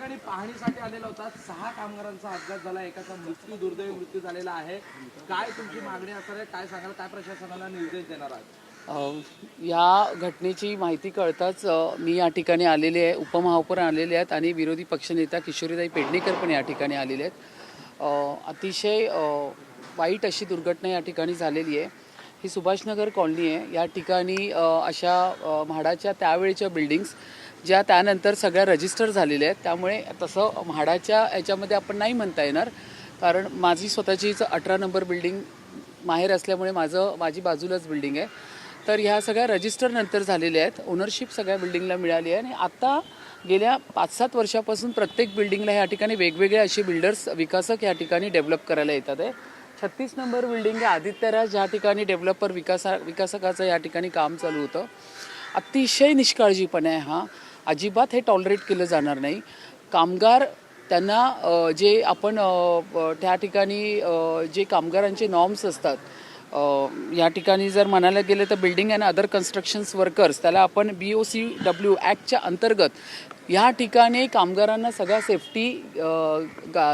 ठिकाणी पाहणीसाठी आलेला होता। 6 कामगारांचा अपघात झाला, एकाचा दुर्दैवी मृत्यू झालेला आहे। काय तुमची मागणी असणार आहे, काय सांगाल, काय प्रशासनाला निर्देश देणार आहात? या घटनेची माहिती कळताच मी या ठिकाणी आलेले आहे, उपमहापौर आलेले आहेत आणि विरोधी पक्षनेता किशोरीताई पेडणेकर पण या ठिकाणी आलेले आहेत। अतिशय वाईट अशी दुर्घटना या ठिकाणी झालेली आहे। ही सुभाषनगर कॉलनी आहे। या ठिकाणी अशा म्हाडाच्या त्यावेळेच्या बिल्डिंग्स ज्या त्यानंतर सगळ्या रजिस्टर झालेल्या आहेत, त्यामुळे तसं म्हाडाच्या याच्यामध्ये आपण नाही म्हणता येणार, कारण माझी स्वतःचीच 18 नंबर बिल्डिंग माहेर असल्यामुळे माझी बाजूलाच बिल्डिंग आहे। तर ह्या सगळ्या रजिस्टर नंतर झालेल्या आहेत, ओनरशिप सगळ्या बिल्डिंगला मिळाली आहे आणि आता गेल्या 5-7 वर्षापासून प्रत्येक बिल्डिंगला या ठिकाणी वेगवेगळे असे बिल्डर्स विकासक या ठिकाणी डेव्हलप करायला येतात आहे। 36 नंबर बिल्डिंग आहे आदित्यराज, ज्या ठिकाणी डेव्हलपर विकासकाचं या ठिकाणी काम चालू होतं। अतिशय निष्काळजीपणे हा अजिबात हे टॉलरेट केलं जाणार नाही। कामगार त्यांना जे आपण त्या ठिकाणी जे कामगारांचे नॉर्म्स असतात, या ठिकाणी जर म्हणायला गेलं तर building and other constructions workers, त्याला आपण BOCW ॲक्टच्या अंतर्गत या ठिकाणी कामगारांना सगळ्या सेफ्टी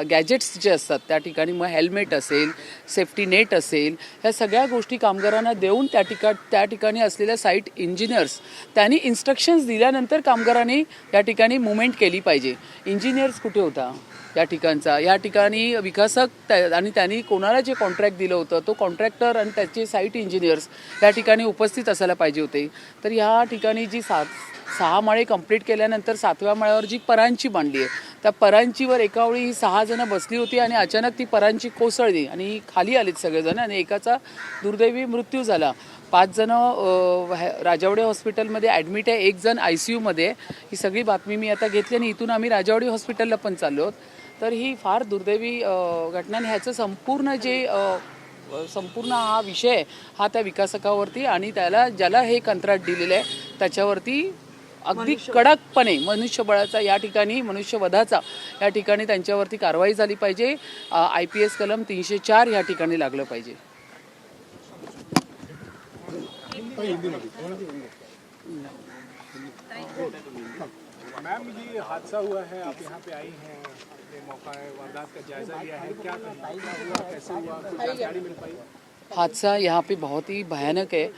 गॅजेट्स जे असतात त्या ठिकाणी, मग हेल्मेट असेल, सेफ्टी नेट असेल, ह्या सगळ्या गोष्टी कामगारांना देऊन त्या ठिकाणी असलेल्या साईट इंजिनियर्स त्यांनी इन्स्ट्रक्शन्स दिल्यानंतर कामगारांनी या ठिकाणी मुवमेंट केली पाहिजे। इंजिनियर्स कुठे होता या ठिकाणचा? या ठिकाणी विकासक आणि त्यांनी कोणाला जे कॉन्ट्रॅक्ट दिलं होतं तो कॉन्ट्रॅक्टर आणि त्याचे साईट इंजिनियर्स या ठिकाणी उपस्थित असायला पाहिजे होते। तर या ठिकाणी जी 6 माळे कंप्लीट केल्यानंतर 7व्या माळ्यावर जी परांची बांधली आहे, त्या परांचीवर एका वेळी 6 जणं बसली होती आणि अचानक ती परांची कोसळली आणि खाली आलीत सगळेजण आणि एकाचा दुर्दैवी मृत्यू झाला। 5 जणं राजावडे हॉस्पिटलमध्ये ॲडमिट आहे, 1 जण ICUमध्ये आहे। ही सगळी बातमी मी आता घेतली आणि इथून आम्ही राजावडे हॉस्पिटलला पण चाललो आहोत। तर ही फार दुर्दैवी घटना आणि ह्याचं संपूर्ण हा विषय हा त्या विकासकावरती आणि ज्याला हे कंत्राट दिलेलं आहे त्याच्यावरती अगदी कडकपणे मनुष्यबळाचा या ठिकाणी मनुष्यवधाचा या ठिकाणी त्यांच्यावरती कारवाई झाली पाहिजे। IPS कलम 304 या ठिकाणी लागलं पाहिजे। मैम, ये हादसा हुआ है, आप यहाँ पे आई हैं, आपने मौका वारदात का जायजा लिया है, क्या हुआ, कैसे हुआ, कुछ जानकारी मिल पाई? हादसा यहाँ पे बहुत ही भयानक है।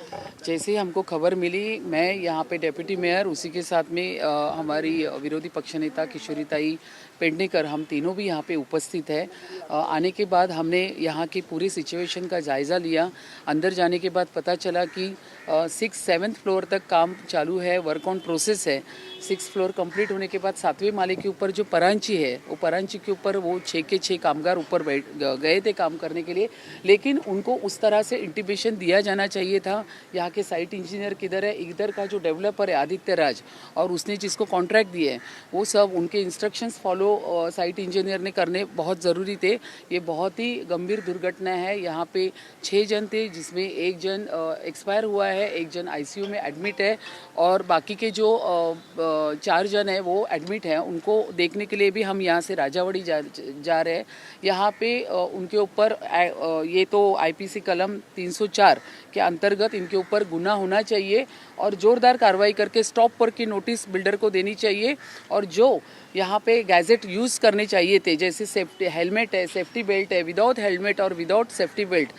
जैसे ही हमको खबर मिली, मैं यहाँ पे डेप्यूटी मेयर, उसी के साथ में हमारी विरोधी पक्षनेता किशोरीताई पेडणेकर, हम तीनों भी यहाँ पे उपस्थित है। आने के बाद हमने यहाँ की पूरी सिचुएशन का जायज़ा लिया। अंदर जाने के बाद पता चला कि 6-7 फ्लोर तक काम चालू है, वर्क ऑन प्रोसेस है। 6 फ्लोर कंप्लीट होने के बाद 7वें माले के ऊपर जो परांची है, वो परांची के ऊपर वो 6 के 6 कामगार ऊपर गए थे काम करने के लिए, लेकिन उनको उस तरह से इंटीमेशन दिया जाना चाहिए था। यहाँ के साइट इंजीनियर किधर है, इधर का जो डेवलपर है आदित्यराज और उसने जिसको कॉन्ट्रैक्ट दिए है, वो सब उनके इंस्ट्रक्शंस फॉलो साइट इंजीनियर ने करने बहुत ज़रूरी थे। ये बहुत ही गंभीर दुर्घटना है। यहाँ पे 6 जन थे, जिसमें 1 जन एक्सपायर हुआ है, 1 जन ICU में एडमिट है और बाकी के जो 4 जन है वो एडमिट हैं। उनको देखने के लिए भी हम यहाँ से राजावड़ी जा रहे हैं। यहाँ पे उनके ऊपर ये तो IPC कलम 304 के अंतर्गत इनके ऊपर गुनाह होना चाहिए और ज़ोरदार कार्रवाई करके स्टॉप वर्क की नोटिस बिल्डर को देनी चाहिए। और जो यहाँ पे गैजेट यूज़ करने चाहिए थे, जैसे सेफ्टी हेलमेट है, सेफ्टी बेल्ट है, विदाउट हेलमेट और विदाउट सेफ्टी बेल्ट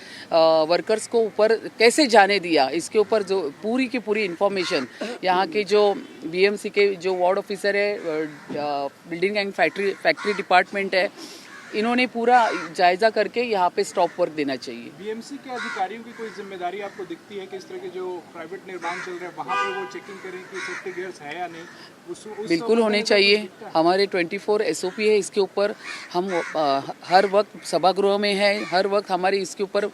वर्कर्स को ऊपर कैसे जाने दिया, इसके ऊपर जो पूरी की पूरी इन्फॉर्मेशन यहाँ के जो BMC के जो वार्ड ऑफिसर है, बिल्डिंग एंड फैक्ट्री डिपार्टमेंट है, इन्होंने पूरा जायजा करके यहाँ पे स्टॉप वर्क देना चाहिए। BMC के अधिकारियों की कोई जिम्मेदारी आपको दिखती है कि इस तरह के जो प्राइवेट निर्माण चल रहे हैं वहाँ पे वो चेकिंग करें कि सेफ्टी गियर्स है या नहीं? बिल्कुल होने चाहिए। हमारे 24 SOP है इसके ऊपर। हम हर वक्त सभागृह में है, हर वक्त हमारी इसके ऊपर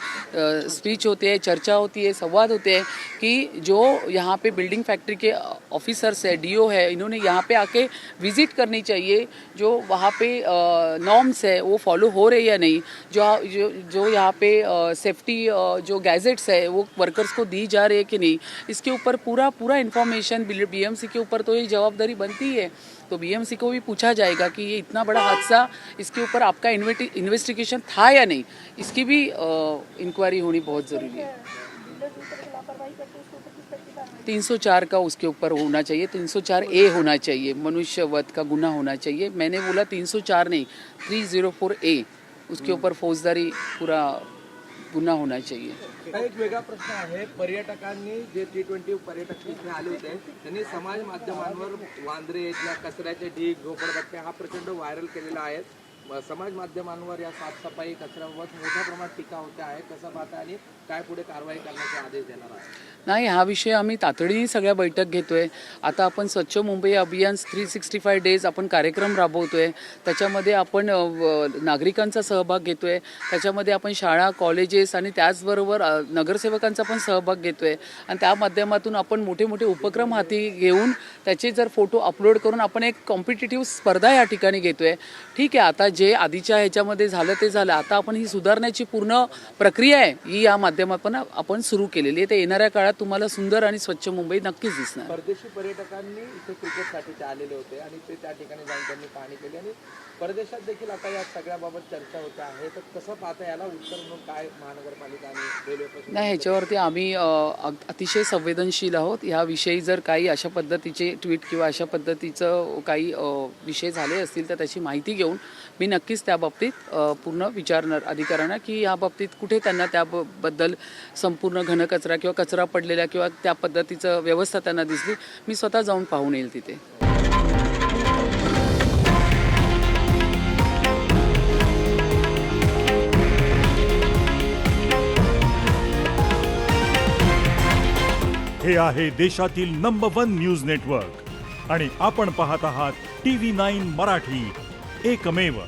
स्पीच होती है, चर्चा होती है, संवाद होते हैं कि जो यहाँ पे बिल्डिंग फैक्ट्री के ऑफिसर्स है, DO है, इन्होंने यहाँ पे आके विजिट करनी चाहिए। जो वहाँ पे नॉर्म्स है वो फॉलो हो रहे या नहीं, जो यहाँ पे सेफ्टी जो गैजेट्स है वो वर्कर्स को दी जा रही है कि नहीं, इसके ऊपर पूरा इन्फॉर्मेशन BMC के ऊपर तो ये जवाबदारी बनती है। तो BMC को भी पूछा जाएगा कि ये इतना बड़ा हादसा, इसके ऊपर आपका इन्वेस्टिगेशन था या नहीं, इसकी भी इंक्वायरी होनी बहुत ज़रूरी है। 304 का उसके ऊपर होना चाहिए, 304A होना चाहिए, मनुष्य वध का गुना होना चाहिए। मैंने बोला 304 नहीं, 304A, उसके ऊपर फौजदारी पूरा गुन्हा होना चाहिए। एक वेगळा प्रश्न आहे, पर्यटकांनी जे T20 पर्यटक इथे आले होते त्यांनी समाज माध्यमांवर वांद्रे इथल्या कचऱ्याचे ढीग, झोपडपट्ट्या हा प्रचंड व्हायरल केलेला आहे। समाज माध्यमांवर या साफसफाई कचऱ्याबाबत मोठ्या प्रमाणात टीका होते आहे, कसं पाहता आणि काय पुढे कारवाई करण्याचे आदेश देणार आहे? नाही, हा विषय आम्ही तातडीने सगळ्या बैठक घेतोय। आता आपण स्वच्छ मुंबई अभियान 365 डेज आपण कार्यक्रम राबवतोय, त्याच्यामध्ये आपण नागरिकांचा सहभाग घेतोय, त्याच्यामध्ये आपण शाळा, कॉलेजेस आणि त्याचबरोबर नगरसेवकांचा पण सहभाग घेतोय आणि त्या माध्यमातून आपण मोठे मोठे उपक्रम हाती घेऊन त्याचे जर फोटो अपलोड करून आपण एक कॉम्पिटिटिव्ह स्पर्धा या ठिकाणी घेतोय। ठीक आहे, आता जे आधीच्या ह्याच्यामध्ये झालं ते झालं, आता आपण ही सुधारण्याची पूर्ण प्रक्रिया आहे ही या माध्यमातून आपण सुरू केलेली आहे। ते येणाऱ्या काळात तुम्हाला सुंदर आणि स्वच्छ मुंबई नक्कीच दिसणार। परदेशी पर्यटकांनी इथे क्रिकेटसाठी ते आलेले होते आणि ते त्या ठिकाणी जाऊन त्यांनी पाहणी केली आणि परदेशात देखील आता या सगळ्याबाबत चर्चा होते आहे, तर कसं पाहता याला उत्तर म्हणून काय महानगरपालिका आणि रेल्वे? नाही, ह्याच्यावरती आम्ही अतिशय संवेदनशील आहोत। ह्याविषयी जर काही अशा पद्धतीचे ट्विट किंवा अशा पद्धतीचं काही विषय झाले असतील तर त्याची माहिती घेऊन मी नक्कीच त्या बाबतीत पूर्ण विचारणार अधिकाऱ्यांना की या बाबतीत कुठे त्यांना त्याबद्दल संपूर्ण घनकचरा किंवा कचरा पडलेला किंवा त्या पद्धतीचं व्यवस्था त्यांना दिसली, मी स्वतः जाऊन पाहून येईल तिथे। हे आहे देशातील नंबर 1 न्यूज नेटवर्क आणि आपण पाहत आहात TV9 मराठी, एकमेव।